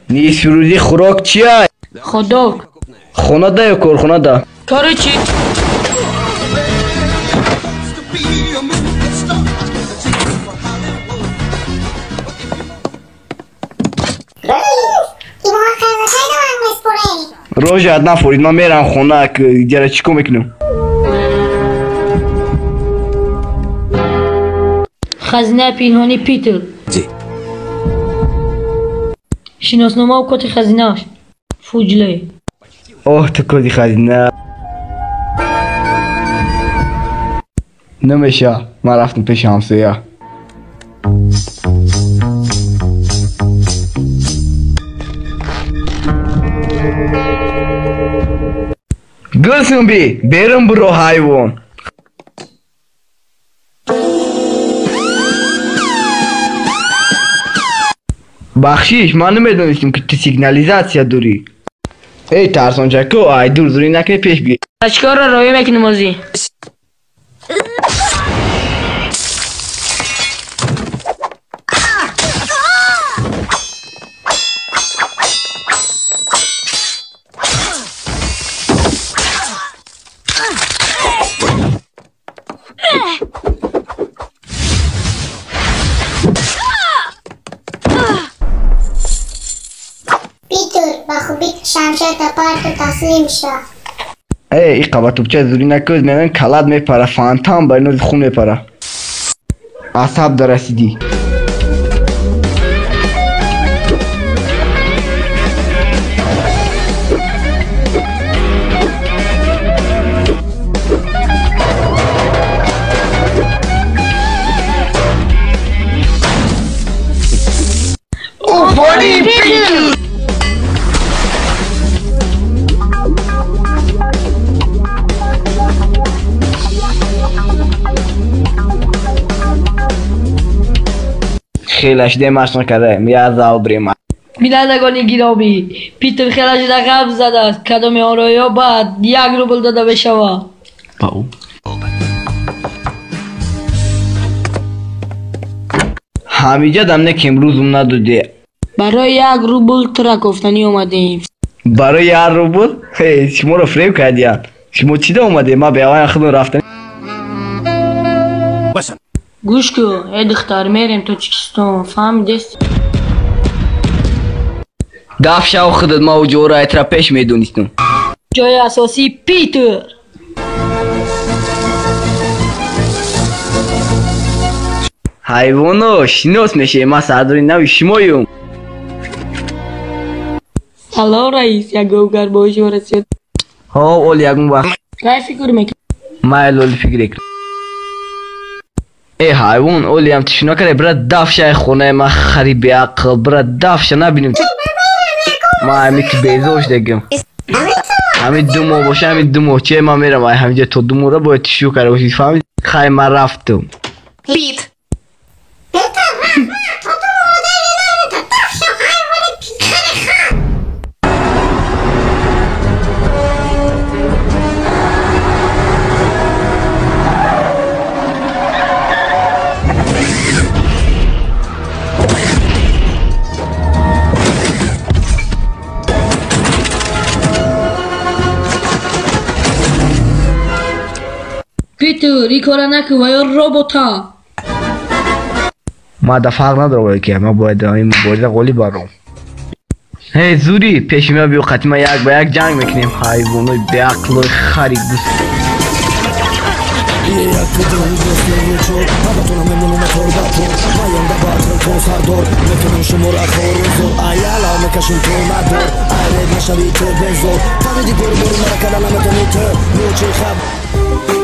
نیست روزی خوراک چیه؟ خودک. خونه ده یا کارخونه ده؟ کار چی؟ روژت نفورید من میرم خونه که جره چیکو میکنم. خزینه پنهانی پیتر. شناسنامه و کت خزینه‌اش. فوجله. اوه تو کدی خزینه نمیشه. من رفتم پیش همسایه. گلسون بی برم برو حیوان. بخشیش من نمیدونستم که تو سیگنالیزاسیا دوری. ای ترسان جکو ای دور دوری نکنی پیش بگی. چیکار را روی میکنی موزی؟ پیتر با خوبی شمشیر تا پارت تسلیم شد. ای قبا توبچه زوری نکوز میدن کلاد میپره فانتام باینوز خون میپره. عصب درسیدی. اوفانی پیتر. خیلش دیمش نکرده میازاو بریم. بینندگان گرامی پیتر خیلش در قبض زده است. کدام آرایا بعد 1 روبل داده بشود. همینجا دمنه که امروز اون نداده. برای 1 روبل ترک افتنی اومدیم. برای 1 روبل؟ هی شما رو فریب کردید. شما چی ده اومده؟ ما به آقای خودم رفتن. گوش کو ای دختر میریم تو چیستون فهمیدیست؟ دفشه و خودت ما و جورایت را پیش میدونستم. جای اساسی پیتر. حیوانو شناس میشه ما سرداری نوی شمایم. هلا رئیس یک گوگر باش ورسید. ها اول یکم وقت काय فکر میکنی؟ ما اول فکر کنم. ای حیوان اولی هم تشنا کرده برای دفشه خونه ما خریبی عقل برای دفشه نبینیم. ما همی که بیزوش دیگم. همین دومو باشه همین دومو چه ما میرم همینجا تو دومو را باید تشو کرده باشید فهمید؟ خیلی من رفتم. پیت. پیتر ای کارا نکن و یا روبوتا. ما دفعه نداره که ما باید این مبارزه قولی برام. هی زوری پیش ما بیو قطعی ما 1 به 1 جنگ میکنیم. حیوانوی به عقل و خری گوست. شوی تو بزرگ تا دیگه برو مرا کلام تو میتر نوچه خب